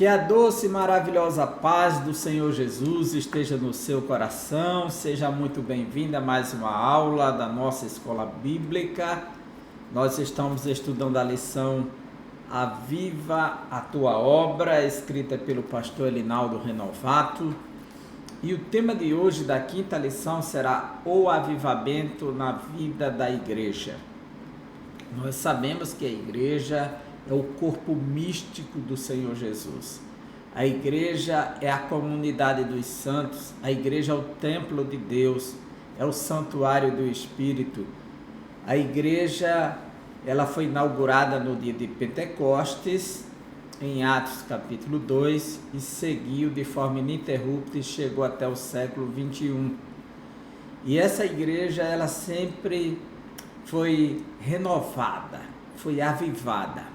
Que a doce e maravilhosa paz do Senhor Jesus esteja no seu coração. Seja muito bem-vinda a mais uma aula da nossa escola bíblica. Nós estamos estudando a lição Aviva a Tua Obra, escrita pelo pastor Elinaldo Renovato. E o tema de hoje da quinta lição será o avivamento na vida da igreja. Nós sabemos que a igreja é o corpo místico do Senhor Jesus. A igreja é a comunidade dos santos, a igreja é o templo de Deus, é o santuário do Espírito. A igreja, ela foi inaugurada no dia de Pentecostes, em Atos capítulo 2, e seguiu de forma ininterrupta e chegou até o século 21. E essa igreja, ela sempre foi renovada, foi avivada.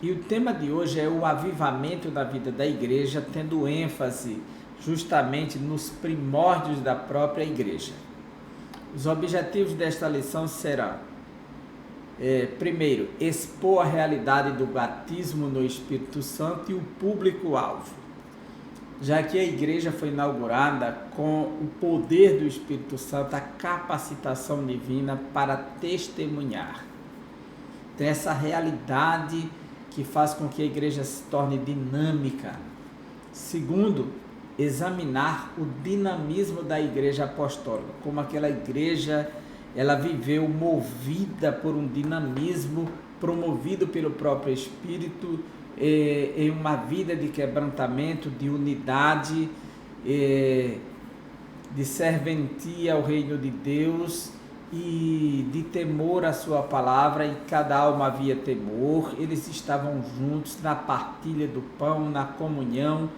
E o tema de hoje é o avivamento da vida da igreja, tendo ênfase justamente nos primórdios da própria igreja. Os objetivos desta lição serão, primeiro, expor a realidade do batismo no Espírito Santo e o público-alvo, já que a igreja foi inaugurada com o poder do Espírito Santo, a capacitação divina para testemunhar. Tem essa realidade que faz com que a igreja se torne dinâmica. Segundo, examinar o dinamismo da igreja apostólica, como aquela igreja ela viveu movida por um dinamismo promovido pelo próprio Espírito, em uma vida de quebrantamento, de unidade, de serventia ao reino de Deus e de temor à sua palavra. Em cada alma havia temor. Eles estavam juntos na partilha do pão, na comunhão.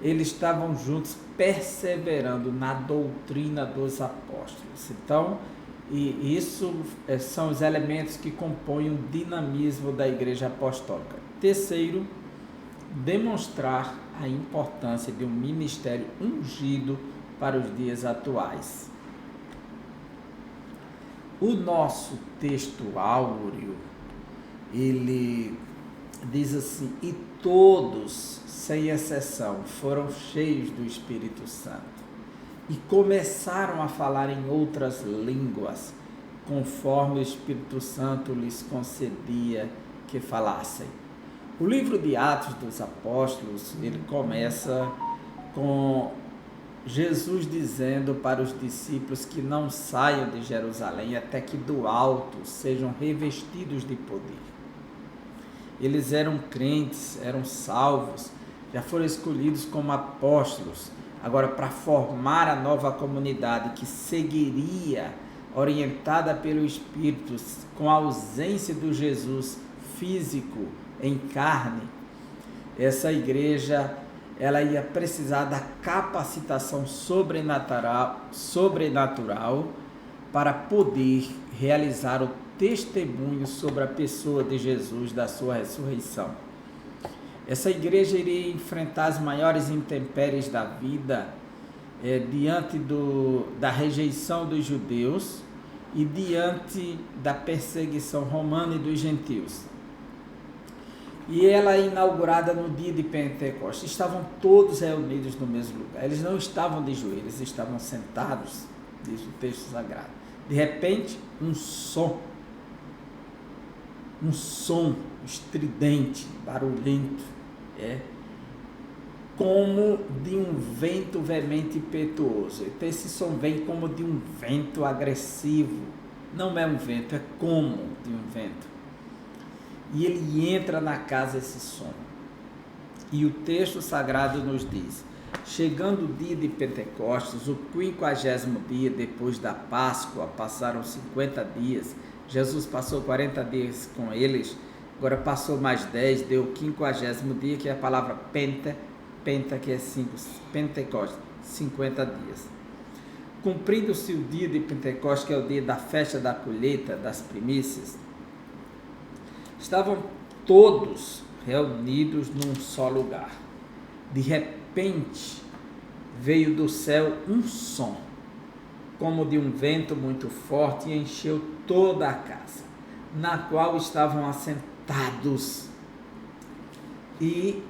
Eles estavam juntos perseverando na doutrina dos apóstolos. Então, isso são os elementos que compõem o dinamismo da igreja apostólica. Terceiro, demonstrar a importância de um ministério ungido para os dias atuais. O nosso texto áureo, ele diz assim: e todos, sem exceção, foram cheios do Espírito Santo e começaram a falar em outras línguas, conforme o Espírito Santo lhes concedia que falassem. O livro de Atos dos Apóstolos, ele começa com Jesus dizendo para os discípulos que não saiam de Jerusalém até que do alto sejam revestidos de poder. Eles eram crentes, eram salvos, já foram escolhidos como apóstolos, agora para formar a nova comunidade que seguiria, orientada pelo Espírito, com a ausência do Jesus físico em carne. Essa igreja ela ia precisar da capacitação sobrenatural para poder realizar o testemunho sobre a pessoa de Jesus, da sua ressurreição. Essa igreja iria enfrentar as maiores intempéries da vida, diante da rejeição dos judeus e diante da perseguição romana e dos gentios. E ela é inaugurada no dia de Pentecostes. Estavam todos reunidos no mesmo lugar. Eles não estavam de joelhos, estavam sentados, diz o texto sagrado. De repente, um som estridente, barulhento, como de um vento veemente e impetuoso. Então esse som vem como de um vento agressivo. Não é um vento, é como de um vento. E ele entra na casa, esse som. E o texto sagrado nos diz: chegando o dia de Pentecostes, o 50º dia depois da Páscoa, passaram 50 dias, Jesus passou 40 dias com eles, agora passou mais 10, deu o 50º dia, que é a palavra penta, que é 5, Pentecostes, 50 dias. Cumprindo-se o dia de Pentecostes, que é o dia da festa da colheita, das primícias, estavam todos reunidos num só lugar. De repente, veio do céu um som, como de um vento muito forte, e encheu toda a casa, na qual estavam assentados. E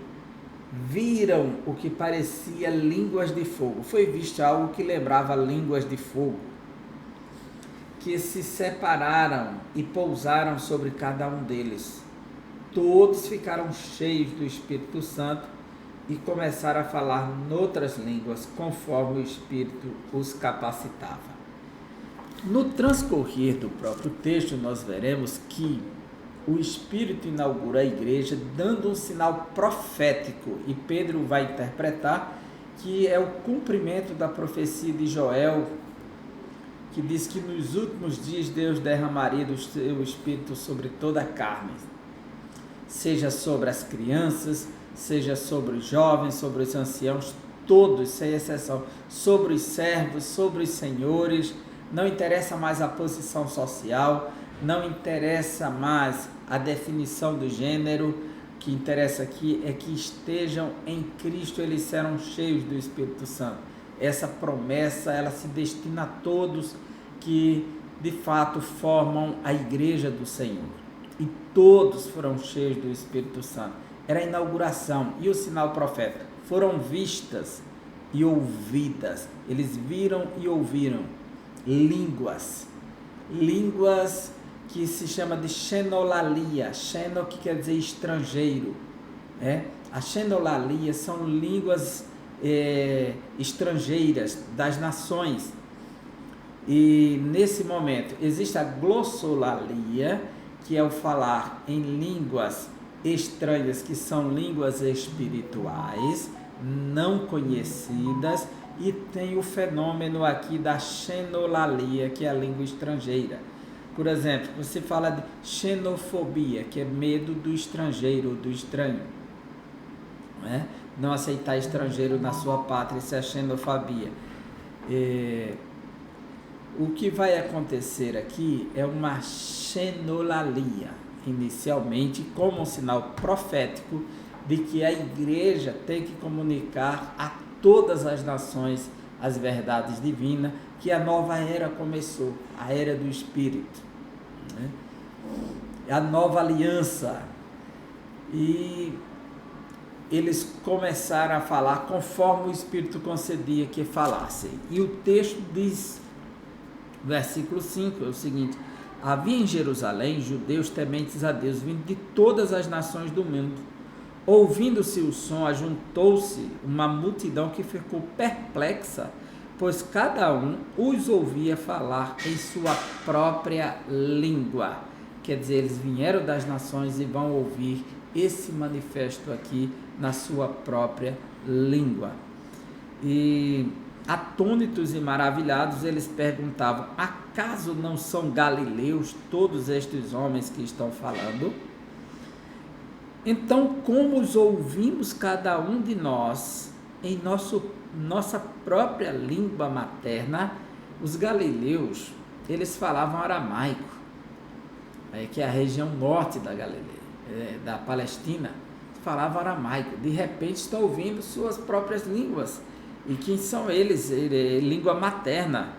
viram o que parecia línguas de fogo. Foi visto algo que lembrava línguas de fogo, que se separaram e pousaram sobre cada um deles. Todos ficaram cheios do Espírito Santo e começaram a falar noutras línguas, conforme o Espírito os capacitava. No transcorrer do próprio texto, nós veremos que o Espírito inaugura a igreja dando um sinal profético, e Pedro vai interpretar que é o cumprimento da profecia de Joel, que diz que nos últimos dias Deus derramaria do seu Espírito sobre toda a carne, seja sobre as crianças, seja sobre os jovens, sobre os anciãos, todos, sem exceção, sobre os servos, sobre os senhores. Não interessa mais a posição social, não interessa mais a definição do gênero. O que interessa aqui é que estejam em Cristo, eles serão cheios do Espírito Santo. Essa promessa, ela se destina a todos que de fato formam a igreja do Senhor. E todos foram cheios do Espírito Santo. Era a inauguração. E o sinal profético? Foram vistas e ouvidas. Eles viram e ouviram línguas que se chama de xenolalia. Xeno, que quer dizer estrangeiro. A xenolalia são línguas estrangeiras das nações. E nesse momento existe a glossolalia, que é o falar em línguas estranhas, que são línguas espirituais, não conhecidas, e tem o fenômeno aqui da xenolalia, que é a língua estrangeira. Por exemplo, você fala de xenofobia, que é medo do estrangeiro, do estranho. Não aceitar estrangeiro na sua pátria, isso é xenofobia. O que vai acontecer aqui é uma xenolalia, inicialmente como um sinal profético de que a igreja tem que comunicar a todas as nações as verdades divinas, que a nova era começou, a era do Espírito, a nova aliança. E eles começaram a falar conforme o Espírito concedia que falassem. E o texto diz, versículo 5, é o seguinte: havia em Jerusalém judeus tementes a Deus, vindo de todas as nações do mundo. Ouvindo-se o som, ajuntou-se uma multidão que ficou perplexa, pois cada um os ouvia falar em sua própria língua. Quer dizer, eles vieram das nações e vão ouvir esse manifesto aqui na sua própria língua. E atônitos e maravilhados, eles perguntavam: acaso não são galileus todos estes homens que estão falando? Então, como os ouvimos cada um de nós em nossa própria língua materna? Os galileus, eles falavam aramaico, que é a região norte da Galileia, da Palestina, falavam aramaico. De repente estão ouvindo suas próprias línguas. E quem são eles? Língua materna.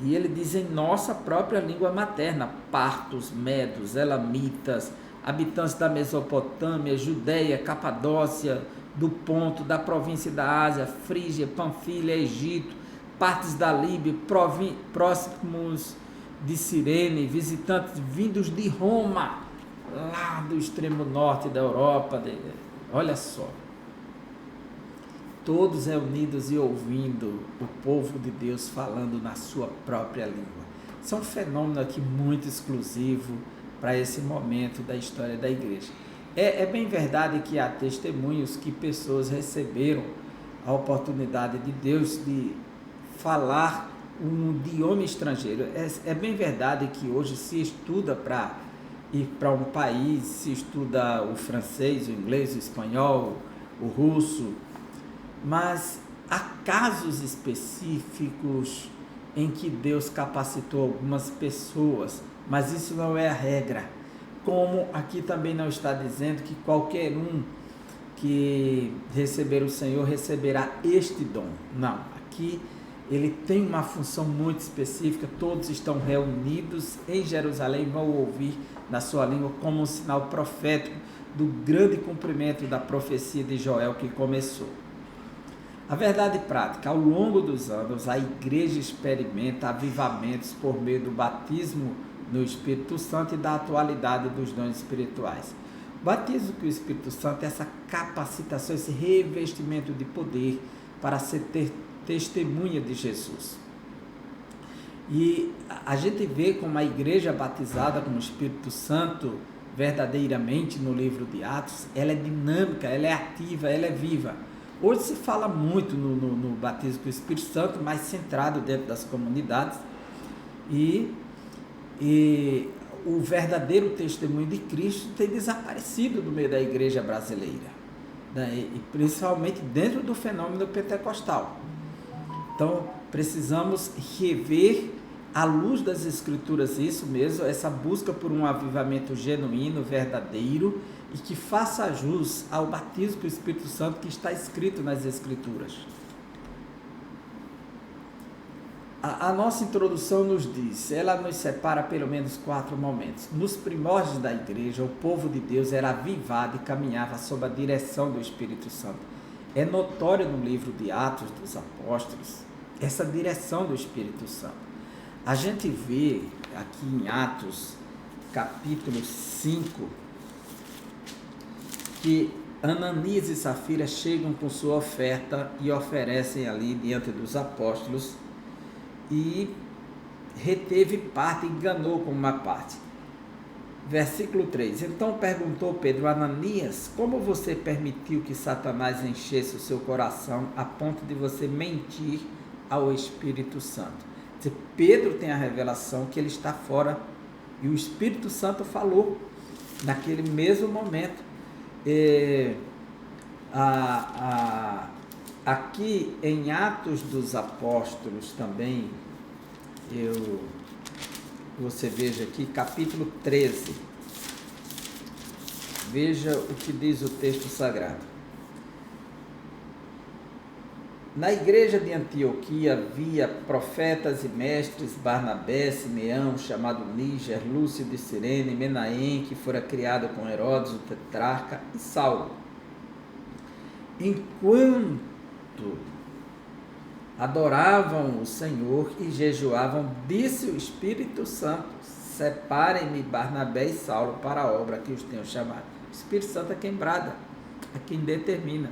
E ele diz em nossa própria língua materna: partos, medos, elamitas, habitantes da Mesopotâmia, Judeia, Capadócia, do Ponto, da província da Ásia, Frígia, Panfilha, Egito, partes da Líbia, próximos de Cirene, visitantes vindos de Roma, lá do extremo norte da Europa. Olha só, todos reunidos e ouvindo o povo de Deus falando na sua própria língua. Isso é um fenômeno aqui muito exclusivo para esse momento da história da igreja. É bem verdade que há testemunhos que pessoas receberam a oportunidade de Deus de falar um idioma estrangeiro. É bem verdade que hoje se estuda para ir para um país, se estuda o francês, o inglês, o espanhol, o russo, mas há casos específicos em que Deus capacitou algumas pessoas, mas isso não é a regra. Como aqui também não está dizendo que qualquer um que receber o Senhor receberá este dom. Não, aqui ele tem uma função muito específica. Todos estão reunidos em Jerusalém e vão ouvir na sua língua como um sinal profético do grande cumprimento da profecia de Joel que começou. A verdade prática, ao longo dos anos, a igreja experimenta avivamentos por meio do batismo no Espírito Santo e da atualidade dos dons espirituais. O batismo com o Espírito Santo é essa capacitação, esse revestimento de poder para ser testemunha de Jesus. E a gente vê como a igreja batizada com o Espírito Santo verdadeiramente no livro de Atos, ela é dinâmica, ela é ativa, ela é viva. Hoje se fala muito no batismo com o Espírito Santo, mais centrado dentro das comunidades, e o verdadeiro testemunho de Cristo tem desaparecido do meio da igreja brasileira, né? E principalmente dentro do fenômeno pentecostal. Então, precisamos rever à luz das Escrituras isso mesmo, essa busca por um avivamento genuíno, verdadeiro, e que faça jus ao batismo com o Espírito Santo que está escrito nas Escrituras. A nossa introdução nos diz, ela nos separa pelo menos 4 momentos. Nos primórdios da igreja, o povo de Deus era avivado e caminhava sob a direção do Espírito Santo. É notório no livro de Atos dos Apóstolos essa direção do Espírito Santo. A gente vê aqui em Atos, capítulo 5, que Ananias e Safira chegam com sua oferta e oferecem ali diante dos apóstolos, e reteve parte, enganou com uma parte. Versículo 3. Então perguntou Pedro a Ananias: como você permitiu que Satanás enchesse o seu coração a ponto de você mentir ao Espírito Santo? Pedro tem a revelação que ele está fora, e o Espírito Santo falou naquele mesmo momento. Aqui em Atos dos Apóstolos também, você veja aqui, capítulo 13, veja o que diz o texto sagrado. Na igreja de Antioquia havia profetas e mestres: Barnabé, Simeão, chamado Níger, Lúcio de Cirene, Menahem, que fora criado com Herodes, o tetrarca, e Saulo. Enquanto adoravam o Senhor e jejuavam, disse o Espírito Santo: separem-me Barnabé e Saulo para a obra que os tenho chamado. O Espírito Santo é quem brada, é quem determina.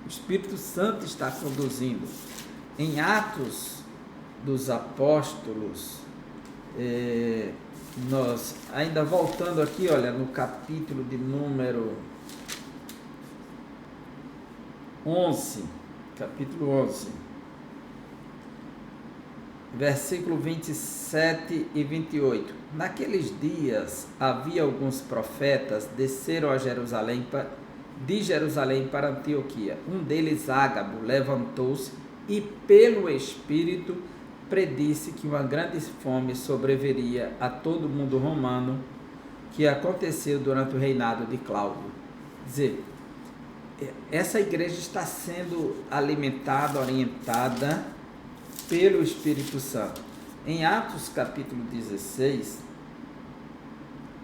O Espírito Santo está conduzindo. Em Atos dos Apóstolos, nós, ainda voltando aqui, olha, no capítulo de número 11, capítulo 11, versículo 27 e 28. Naqueles dias havia alguns profetas, desceram a Jerusalém, de Jerusalém para Antioquia. Um deles, Ágabo, levantou-se e pelo Espírito predisse que uma grande fome sobreviria a todo o mundo romano, que aconteceu durante o reinado de Cláudio. Quer dizer, essa igreja está sendo alimentada, orientada pelo Espírito Santo. Em Atos capítulo 16,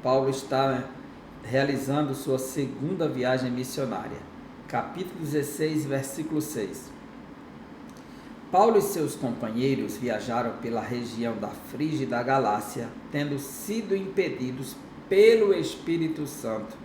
Paulo está realizando sua segunda viagem missionária. Capítulo 16, versículo 6. Paulo e seus companheiros viajaram pela região da Frígia e da Galácia, tendo sido impedidos pelo Espírito Santo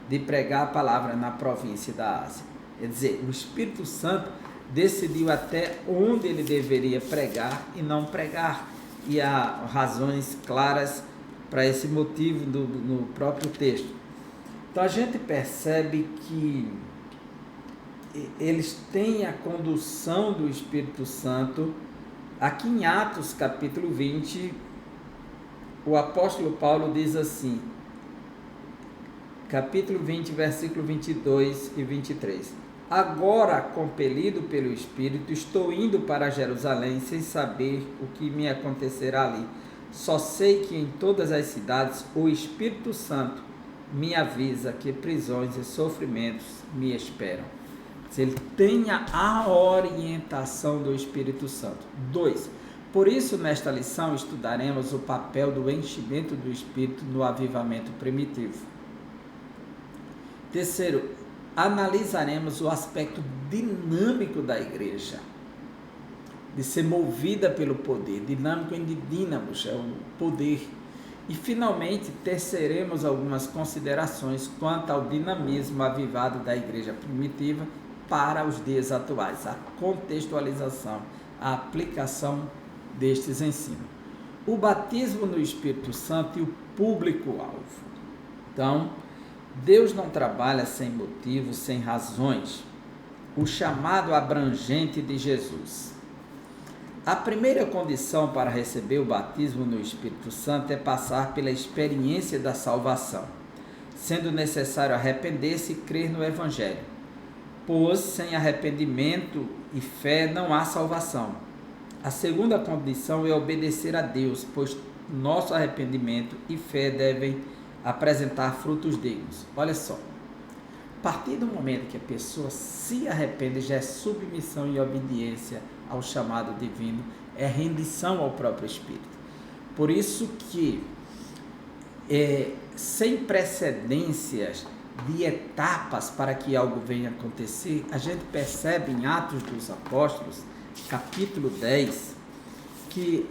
de pregar a palavra na província da Ásia. Quer dizer, o Espírito Santo decidiu até onde ele deveria pregar e não pregar. E há razões claras para esse motivo no próprio texto. Então a gente percebe que eles têm a condução do Espírito Santo. Aqui em Atos capítulo 20, o apóstolo Paulo diz assim, capítulo 20, versículo 22 e 23. Agora, compelido pelo Espírito, estou indo para Jerusalém sem saber o que me acontecerá ali. Só sei que em todas as cidades o Espírito Santo me avisa que prisões e sofrimentos me esperam. Se ele tenha a orientação do Espírito Santo. 2. Por isso, nesta lição, estudaremos o papel do enchimento do Espírito no avivamento primitivo. 3. Analisaremos o aspecto dinâmico da igreja, de ser movida pelo poder. Dinâmico em dínamos, é o poder. E, finalmente, teceremos algumas considerações quanto ao dinamismo avivado da igreja primitiva para os dias atuais, a contextualização, a aplicação destes ensinos. O batismo no Espírito Santo e o público-alvo. Então, Deus não trabalha sem motivos, sem razões. O chamado abrangente de Jesus. A primeira condição para receber o batismo no Espírito Santo é passar pela experiência da salvação, sendo necessário arrepender-se e crer no Evangelho, pois sem arrependimento e fé não há salvação. A segunda condição é obedecer a Deus, pois nosso arrependimento e fé devem apresentar frutos dignos. Olha só, a partir do momento que a pessoa se arrepende, já é submissão e obediência ao chamado divino, é rendição ao próprio Espírito. Por isso que, sem precedências de etapas para que algo venha acontecer, a gente percebe em Atos dos Apóstolos, capítulo 10, que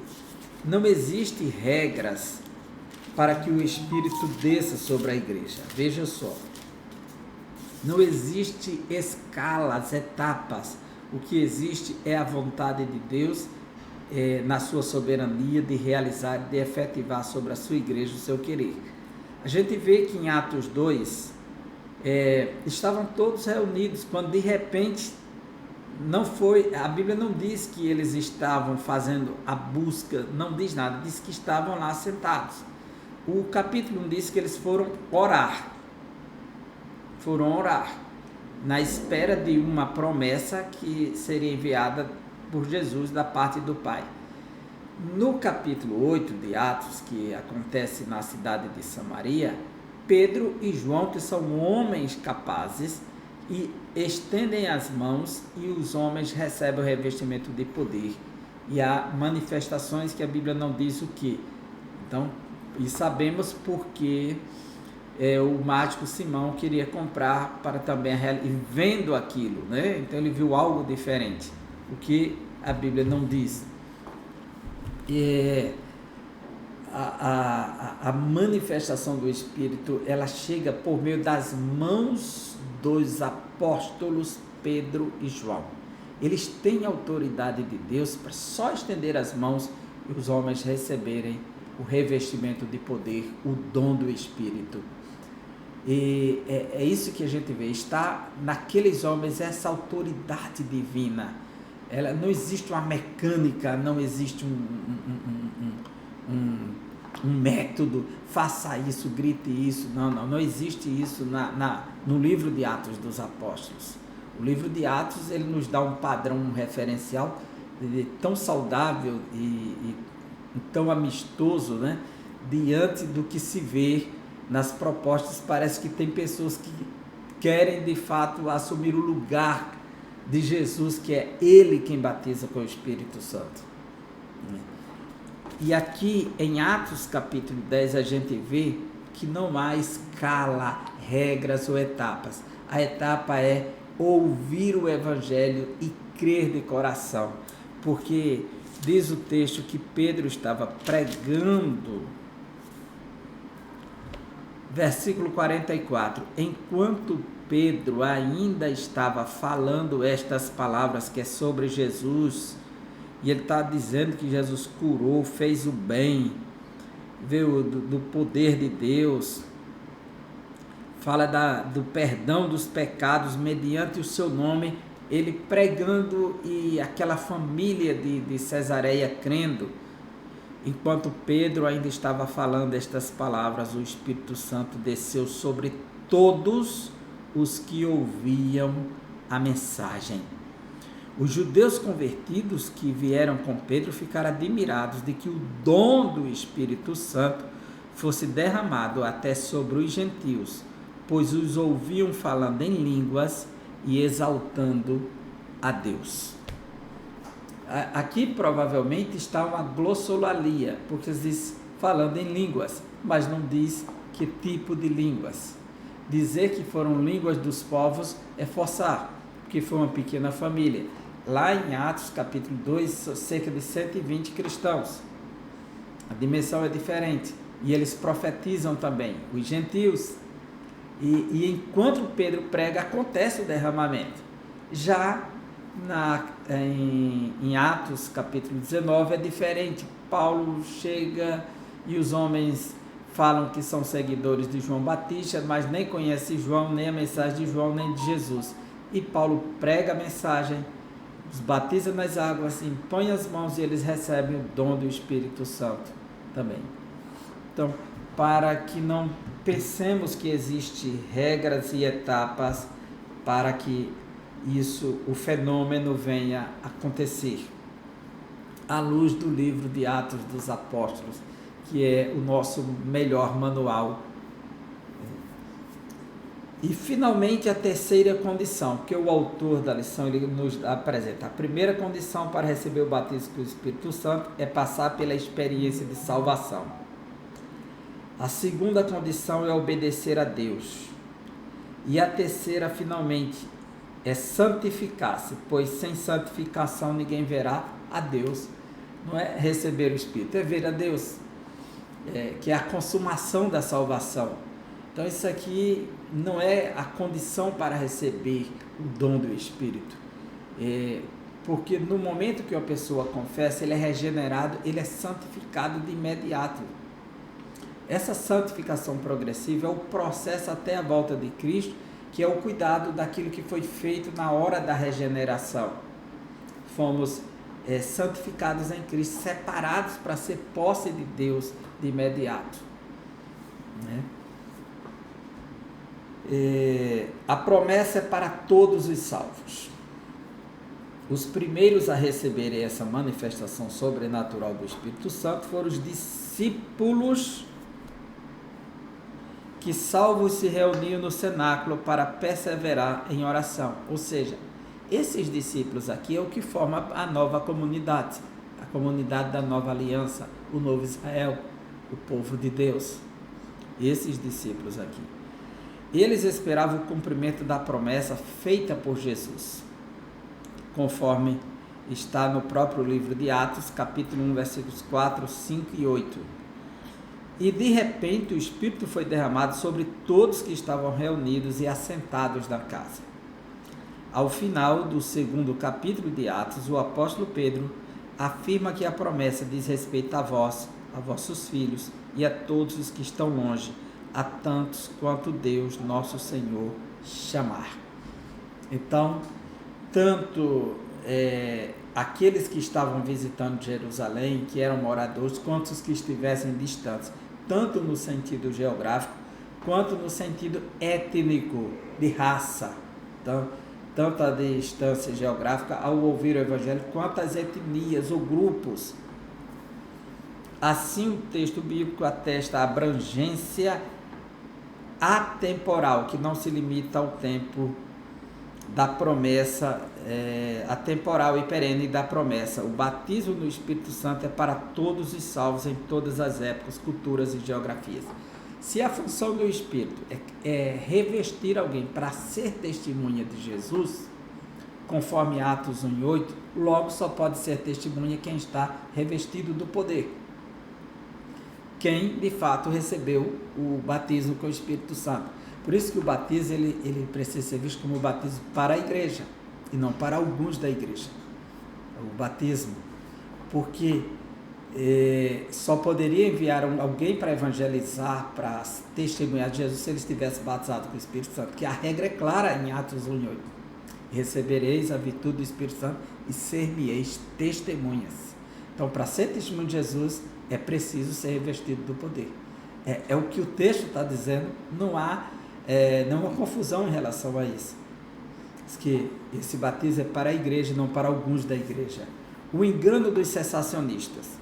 não existe regras para que o Espírito desça sobre a igreja. Veja só, não existe escalas, etapas. O que existe é a vontade de Deus, na sua soberania, de realizar, de efetivar sobre a sua igreja o seu querer. A gente vê que em Atos 2, estavam todos reunidos, quando de repente, não foi, a Bíblia não diz que eles estavam fazendo a busca, não diz nada, diz que estavam lá sentados. O capítulo 1 diz que eles foram orar, na espera de uma promessa que seria enviada por Jesus da parte do Pai. No capítulo 8 de Atos, que acontece na cidade de Samaria, Pedro e João, que são homens capazes, e estendem as mãos e os homens recebem o revestimento de poder. E há manifestações que a Bíblia não diz o que. Então, e sabemos porque o mágico Simão queria comprar para também, e vendo aquilo, né? Então ele viu algo diferente, o que a Bíblia não diz. A manifestação do Espírito, ela chega por meio das mãos dos apóstolos Pedro e João. Eles têm autoridade de Deus para só estender as mãos e os homens receberem o revestimento de poder, o dom do Espírito. E é isso que a gente vê, está naqueles homens essa autoridade divina. Não existe uma mecânica, não existe um método, faça isso, grite isso, não existe isso no livro de Atos dos Apóstolos. O livro de Atos, ele nos dá um padrão, um referencial tão saudável e tão amistoso, né, diante do que se vê nas propostas. Parece que tem pessoas que querem de fato assumir o lugar de Jesus, que é Ele quem batiza com o Espírito Santo. E aqui em Atos capítulo 10 a gente vê que não há escala, regras ou etapas. A etapa é ouvir o Evangelho e crer de coração, porque diz o texto que Pedro estava pregando, versículo 44, enquanto Pedro ainda estava falando estas palavras, que é sobre Jesus, e ele está dizendo que Jesus curou, fez o bem, veio do poder de Deus, fala do perdão dos pecados mediante o seu nome, ele pregando e aquela família de Cesareia crendo. Enquanto Pedro ainda estava falando estas palavras, o Espírito Santo desceu sobre todos os que ouviam a mensagem. Os judeus convertidos que vieram com Pedro ficaram admirados de que o dom do Espírito Santo fosse derramado até sobre os gentios, pois os ouviam falando em línguas e exaltando a Deus. Aqui provavelmente está uma glossolalia, porque diz falando em línguas, mas não diz que tipo de línguas. Dizer que foram línguas dos povos é forçar, porque foi uma pequena família. Lá em Atos capítulo 2, cerca de 120 cristãos. A dimensão é diferente. E eles profetizam também, os gentios. E enquanto Pedro prega, acontece o derramamento. Já em Atos capítulo 19 é diferente. Paulo chega e os homens falam que são seguidores de João Batista, mas nem conhecem João, nem a mensagem de João, nem de Jesus. E Paulo prega a mensagem, os batiza nas águas, impõe as mãos e eles recebem o dom do Espírito Santo também. Então, para que não pensemos que existem regras e etapas para que o fenômeno venha acontecer. À luz do livro de Atos dos Apóstolos, que é o nosso melhor manual. E finalmente a terceira condição, que o autor da lição ele nos apresenta. A primeira condição para receber o batismo com o Espírito Santo é passar pela experiência de salvação. A segunda condição é obedecer a Deus. E a terceira, finalmente, é santificar-se, pois sem santificação ninguém verá a Deus. Não é receber o Espírito, é ver a Deus, que é a consumação da salvação. Então isso aqui não é a condição para receber o dom do Espírito, porque no momento que a pessoa confessa, ele é regenerado, ele é santificado de imediato. Essa santificação progressiva é o processo até a volta de Cristo, que é o cuidado daquilo que foi feito na hora da regeneração. Fomos santificados em Cristo, separados para ser posse de Deus de imediato. Né? A promessa é para todos os salvos. Os primeiros a receberem essa manifestação sobrenatural do Espírito Santo foram os discípulos que, salvos, se reuniam no cenáculo para perseverar em oração. Ou seja, esses discípulos aqui é o que forma a nova comunidade, a comunidade da nova aliança, o novo Israel, o povo de Deus. Esses discípulos aqui. Eles esperavam o cumprimento da promessa feita por Jesus, conforme está no próprio livro de Atos, capítulo 1, versículos 4, 5 e 8. E de repente o Espírito foi derramado sobre todos que estavam reunidos e assentados na casa. Ao final do segundo capítulo de Atos, o apóstolo Pedro afirma que a promessa diz respeito a vós, a vossos filhos e a todos os que estão longe, a tantos quanto Deus nosso Senhor chamar. Então, tanto aqueles que estavam visitando Jerusalém, que eram moradores, quanto os que estivessem distantes, tanto no sentido geográfico, quanto no sentido étnico, de raça. Então, tanto a distância geográfica ao ouvir o Evangelho, quanto as etnias ou grupos. Assim, o texto bíblico atesta a abrangência atemporal, que não se limita ao tempo da promessa, atemporal e perene da promessa. O batismo no Espírito Santo é para todos os salvos em todas as épocas, culturas e geografias. Se a função do Espírito é revestir alguém para ser testemunha de Jesus, conforme Atos 1:8, logo só pode ser testemunha quem está revestido do poder. Quem de fato recebeu o batismo com o Espírito Santo. Por isso que o batismo ele precisa ser visto como batismo para a igreja e não para alguns da igreja. O batismo, porque só poderia enviar alguém para evangelizar, para testemunhar de Jesus, se ele estivesse batizado com o Espírito Santo, que a regra é clara em Atos 1:8. Recebereis a virtude do Espírito Santo e ser-me-eis testemunhas. Então, para ser testemunho de Jesus, é preciso ser revestido do poder. É o que o texto está dizendo, não há nenhuma confusão em relação a isso. Diz que esse batismo é para a igreja, não para alguns da igreja. O engano dos cessacionistas.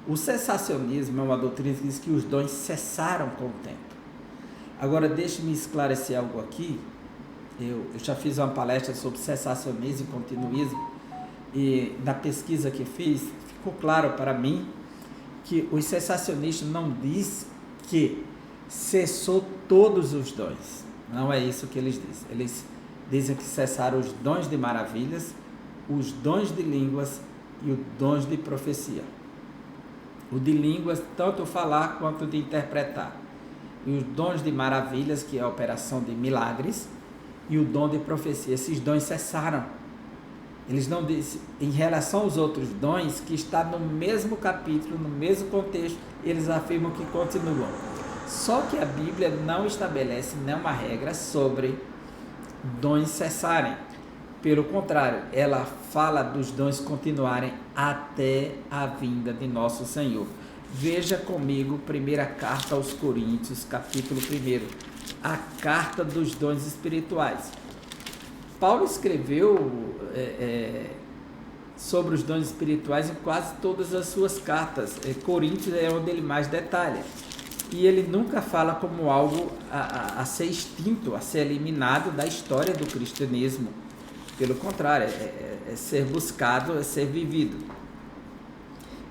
O cessacionismo é uma doutrina que diz que os dons cessaram com o tempo. Agora, deixe-me esclarecer algo aqui. Eu já fiz uma palestra sobre cessacionismo e continuismo, e na pesquisa que fiz, ficou claro para mim que os cessacionistas não diz que cessou todos os dons. Não é isso que eles dizem. Eles dizem que cessaram os dons de maravilhas, os dons de línguas e os dons de profecia. O de línguas, tanto falar quanto de interpretar. E os dons de maravilhas, que é a operação de milagres, e o dom de profecia. Esses dons cessaram. Eles não dizem, em relação aos outros dons, que está no mesmo capítulo, no mesmo contexto, eles afirmam que continuam. Só que a Bíblia não estabelece nenhuma regra sobre dons cessarem. Pelo contrário, ela fala dos dons continuarem até a vinda de nosso Senhor. Veja comigo, primeira carta aos Coríntios, capítulo 1, a carta dos dons espirituais. Paulo escreveu sobre os dons espirituais em quase todas as suas cartas. Coríntios é onde ele mais detalha. E ele nunca fala como algo a ser extinto, a ser eliminado da história do cristianismo. Pelo contrário, é ser buscado, é ser vivido.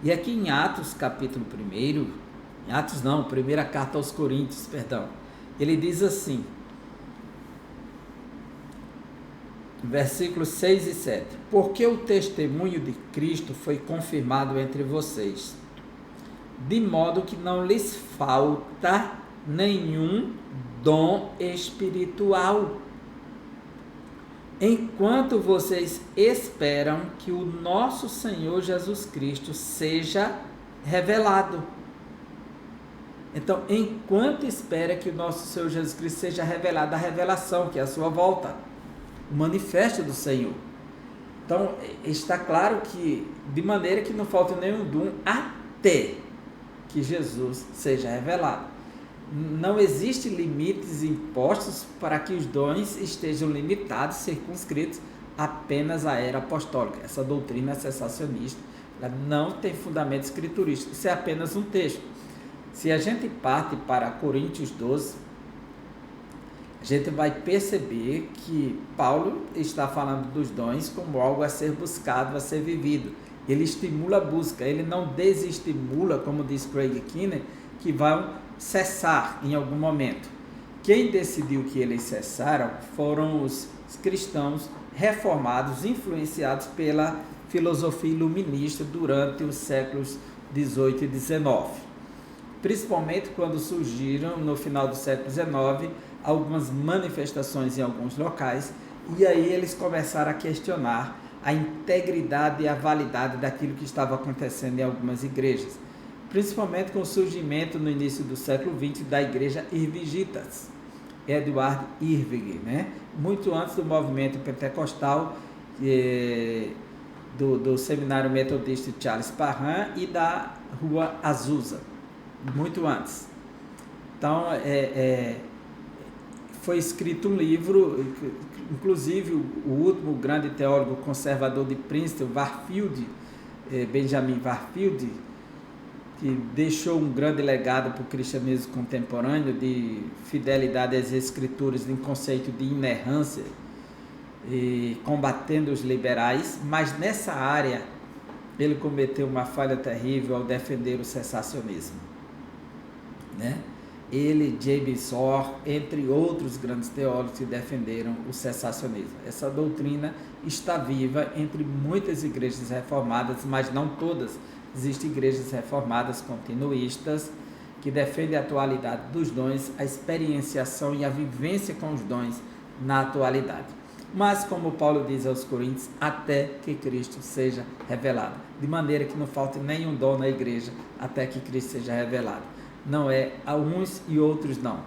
E aqui em Atos, capítulo 1, primeira carta aos Coríntios, ele diz assim, versículos 6 e 7, porque o testemunho de Cristo foi confirmado entre vocês, de modo que não lhes falta nenhum dom espiritual, enquanto vocês esperam que o nosso Senhor Jesus Cristo seja revelado. Então, enquanto espera que o nosso Senhor Jesus Cristo seja revelado, a revelação, que é a sua volta, o manifesto do Senhor. Então, está claro que, de maneira que não falta nenhum dom, até que Jesus seja revelado. Não existem limites impostos para que os dons estejam limitados, circunscritos apenas à era apostólica. Essa doutrina cessacionista, ela não tem fundamento escriturístico, isso é apenas um texto. Se a gente parte para Coríntios 12, a gente vai perceber que Paulo está falando dos dons como algo a ser buscado, a ser vivido. Ele estimula a busca, ele não desestimula, como diz Craig Keener, que vão cessar em algum momento. Quem decidiu que eles cessaram foram os cristãos reformados, influenciados pela filosofia iluminista durante os séculos 18 e 19. Principalmente quando surgiram, no final do século 19, algumas manifestações em alguns locais, e aí eles começaram a questionar a integridade e a validade daquilo que estava acontecendo em algumas igrejas, principalmente com o surgimento no início do século XX da igreja Irvigitas, Edward Irving, né? Muito antes do movimento pentecostal, do seminário metodista de Charles Parham e da Rua Azusa, muito antes. Então, foi escrito um livro, inclusive o último grande teólogo conservador de Princeton, Warfield, Benjamin Warfield, que deixou um grande legado para o cristianismo contemporâneo de fidelidade às escrituras, em conceito de inerrância, e combatendo os liberais, mas nessa área ele cometeu uma falha terrível ao defender o cessacionismo, né? Ele, James Orr, entre outros grandes teólogos que defenderam o cessacionismo. Essa doutrina está viva entre muitas igrejas reformadas, mas não todas. Existem igrejas reformadas continuistas que defendem a atualidade dos dons, a experienciação e a vivência com os dons na atualidade. Mas, como Paulo diz aos Coríntios, até que Cristo seja revelado. De maneira que não falte nenhum dom na igreja até que Cristo seja revelado. Não é a uns e outros não.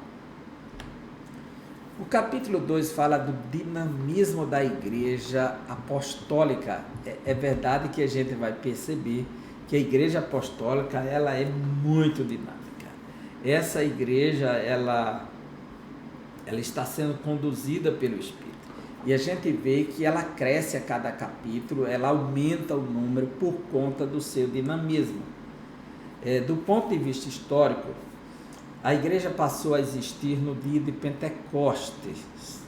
O capítulo 2 fala do dinamismo da igreja apostólica. É verdade que a gente vai perceber que a igreja apostólica, ela é muito dinâmica. Essa igreja, ela está sendo conduzida pelo Espírito. E a gente vê que ela cresce a cada capítulo, ela aumenta o número por conta do seu dinamismo. Do ponto de vista histórico, a igreja passou a existir no dia de Pentecostes.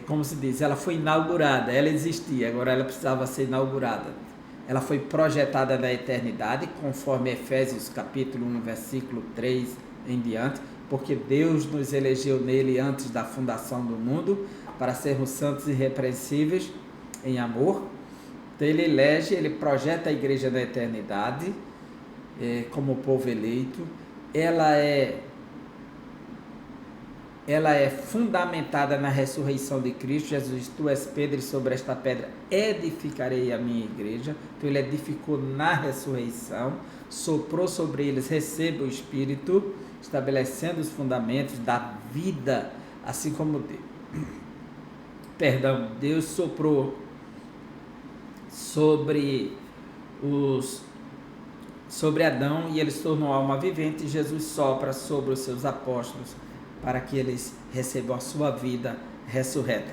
como se diz, ela foi inaugurada, ela existia, agora ela precisava ser inaugurada. Ela foi projetada na eternidade, conforme Efésios capítulo 1, versículo 3 em diante, porque Deus nos elegeu nele antes da fundação do mundo, para sermos santos e irrepreensíveis em amor. Então ele elege, ele projeta a igreja na eternidade, como povo eleito. Ela é fundamentada na ressurreição de Cristo. Jesus, tu és Pedro, e sobre esta pedra edificarei a minha igreja. Então ele edificou na ressurreição, soprou sobre eles, receba o Espírito, estabelecendo os fundamentos da vida, assim como Deus soprou sobre Adão e ele se tornou alma vivente, e Jesus sopra sobre os seus apóstolos para que eles recebam a sua vida ressurreta.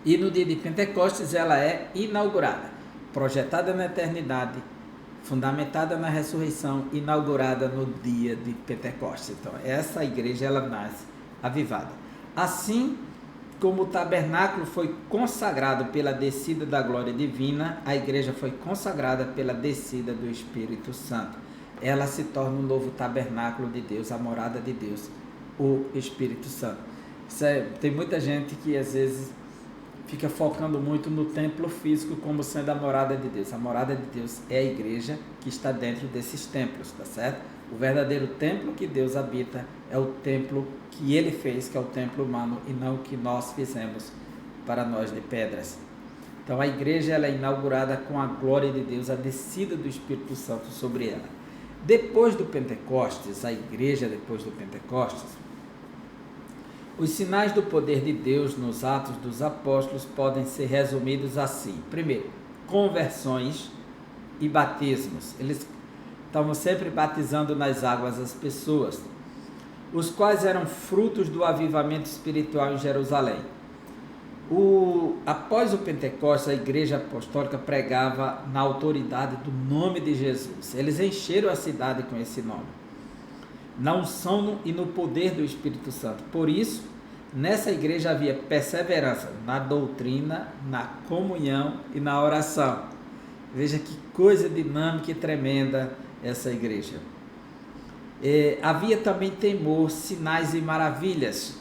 E no dia de Pentecostes ela é inaugurada, projetada na eternidade, fundamentada na ressurreição, inaugurada no dia de Pentecostes. Então essa igreja ela nasce avivada. Assim como o tabernáculo foi consagrado pela descida da glória divina, a igreja foi consagrada pela descida do Espírito Santo. Ela se torna um novo tabernáculo de Deus, a morada de Deus, o Espírito Santo. Tem muita gente que às vezes fica focando muito no templo físico como sendo a morada de Deus. A morada de Deus é a igreja que está dentro desses templos, tá certo? O verdadeiro templo que Deus habita é o templo que ele fez, que é o templo humano, e não o que nós fizemos para nós de pedras. Então a igreja ela é inaugurada com a glória de Deus, a descida do Espírito Santo sobre ela. Depois do Pentecostes, a igreja depois do Pentecostes, os sinais do poder de Deus nos Atos dos Apóstolos podem ser resumidos assim. Primeiro, conversões e batismos. Eles estavam sempre batizando nas águas as pessoas, os quais eram frutos do avivamento espiritual em Jerusalém. Após o Pentecostes, a igreja apostólica pregava na autoridade do nome de Jesus. Eles encheram a cidade com esse nome, na unção e no poder do Espírito Santo. Por isso, nessa igreja havia perseverança na doutrina, na comunhão e na oração. Veja que coisa dinâmica e tremenda essa igreja. Havia também temor, sinais e maravilhas.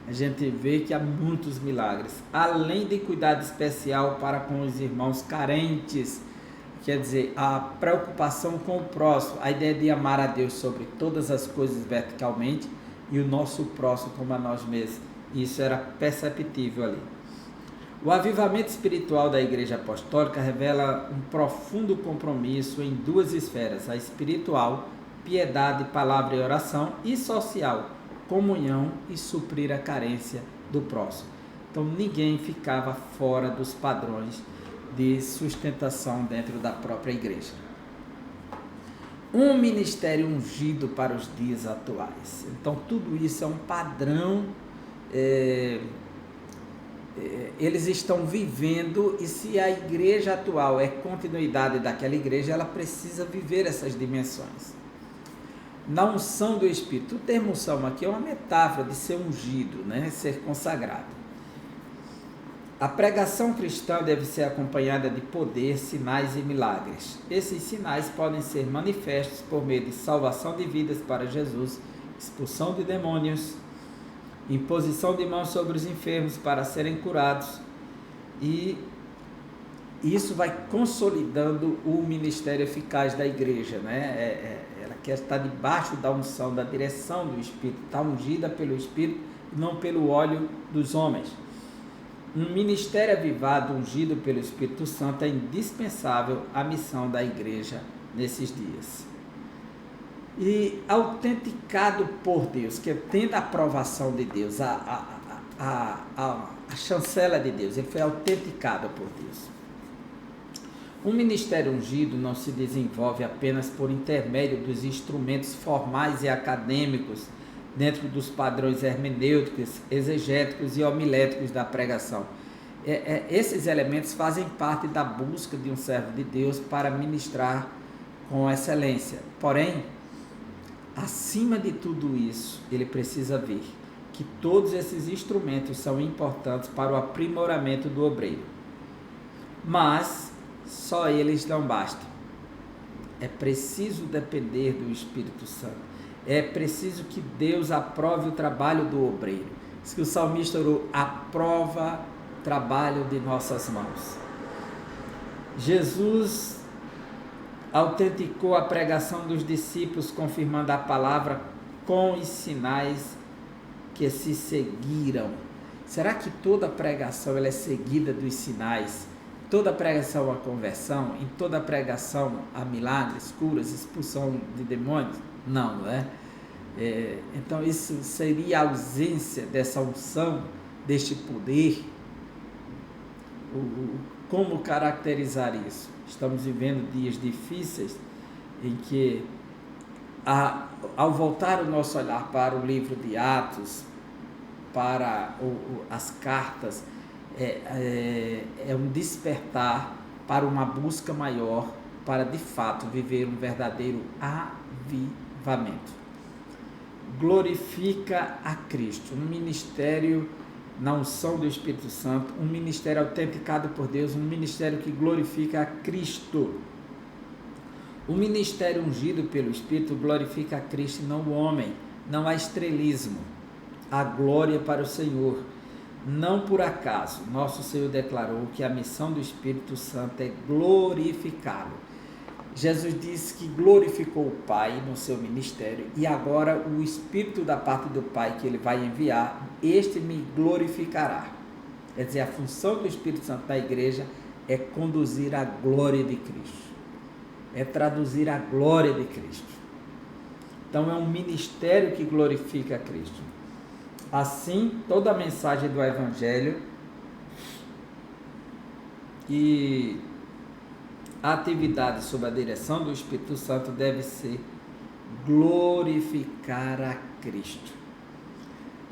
A gente vê que há muitos milagres, além de cuidado especial para com os irmãos carentes, quer dizer, a preocupação com o próximo, a ideia de amar a Deus sobre todas as coisas verticalmente e o nosso próximo como a nós mesmos. Isso era perceptível ali. O avivamento espiritual da igreja apostólica revela um profundo compromisso em duas esferas, a espiritual, piedade, palavra e oração, e social, comunhão e suprir a carência do próximo. Então ninguém ficava fora dos padrões de sustentação dentro da própria igreja. Um ministério ungido para os dias atuais. Então tudo isso é um padrão, eles estão vivendo, e se a igreja atual é continuidade daquela igreja, ela precisa viver essas dimensões. Na unção do Espírito, o termo unção aqui é uma metáfora de ser ungido, né? Ser consagrado. A pregação cristã deve ser acompanhada de poder, sinais e milagres. Esses sinais podem ser manifestos por meio de salvação de vidas para Jesus, expulsão de demônios, imposição de mãos sobre os enfermos para serem curados, e isso vai consolidando o ministério eficaz da igreja, né? Ela quer estar debaixo da unção, da direção do Espírito, está ungida pelo Espírito e não pelo óleo dos homens. Um ministério avivado, ungido pelo Espírito Santo, é indispensável à missão da igreja nesses dias. E autenticado por Deus, que tendo a aprovação de Deus, a chancela de Deus, ele foi autenticado por Deus. Um ministério ungido não se desenvolve apenas por intermédio dos instrumentos formais e acadêmicos dentro dos padrões hermenêuticos, exegéticos e homiléticos da pregação. Esses elementos fazem parte da busca de um servo de Deus para ministrar com excelência. Porém, acima de tudo isso, ele precisa ver que todos esses instrumentos são importantes para o aprimoramento do obreiro. Mas só eles não bastam. É preciso depender do Espírito Santo. É preciso que Deus aprove o trabalho do obreiro. Diz que o salmista orou: aprova o trabalho de nossas mãos. Jesus autenticou a pregação dos discípulos, confirmando a palavra com os sinais que se seguiram. Será que toda pregação ela é seguida dos sinais? Toda pregação há conversão? Em toda pregação há milagres, curas, expulsão de demônios? Não, não é? Então isso seria a ausência dessa unção, deste poder. Como caracterizar isso? Estamos vivendo dias difíceis em que, ao voltar o nosso olhar para o livro de Atos, para as cartas, é um despertar para uma busca maior, para de fato viver um verdadeiro avivamento. Glorifica a Cristo, um ministério na unção do Espírito Santo, um ministério autenticado por Deus, um ministério que glorifica a Cristo. O ministério ungido pelo Espírito glorifica a Cristo e não o homem. Não há estrelismo, há glória para o Senhor. Não por acaso, nosso Senhor declarou que a missão do Espírito Santo é glorificá-lo. Jesus disse que glorificou o Pai no seu ministério e agora o Espírito da parte do Pai que ele vai enviar, este me glorificará. Quer dizer, a função do Espírito Santo na igreja é conduzir a glória de Cristo, é traduzir a glória de Cristo. Então é um ministério que glorifica a Cristo. Assim, toda a mensagem do Evangelho e a atividade sob a direção do Espírito Santo deve ser glorificar a Cristo.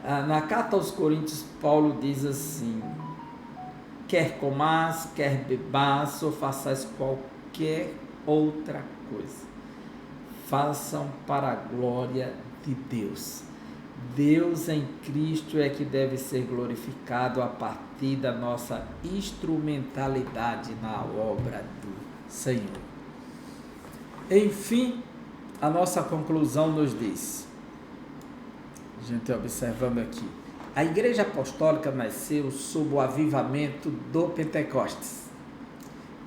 Na carta aos Coríntios, Paulo diz assim: quer comais, quer bebais, ou façais qualquer outra coisa, façam para a glória de Deus. Deus em Cristo é que deve ser glorificado a partir da nossa instrumentalidade na obra do Senhor. Enfim, a nossa conclusão nos diz, a gente observando aqui, a Igreja Apostólica nasceu sob o avivamento do Pentecostes,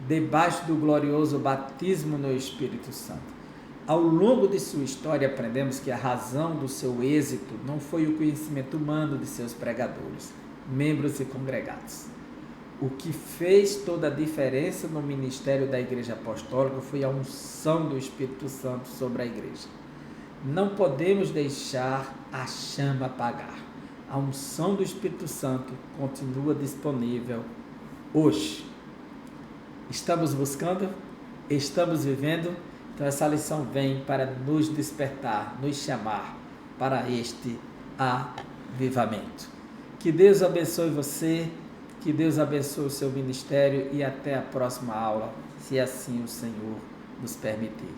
debaixo do glorioso batismo no Espírito Santo. Ao longo de sua história, aprendemos que a razão do seu êxito não foi o conhecimento humano de seus pregadores, membros e congregados. O que fez toda a diferença no ministério da Igreja Apostólica foi a unção do Espírito Santo sobre a Igreja. Não podemos deixar a chama apagar. A unção do Espírito Santo continua disponível hoje. Estamos buscando? Estamos vivendo? Então essa lição vem para nos despertar, nos chamar para este avivamento. Que Deus abençoe você, que Deus abençoe o seu ministério e até a próxima aula, se assim o Senhor nos permitir.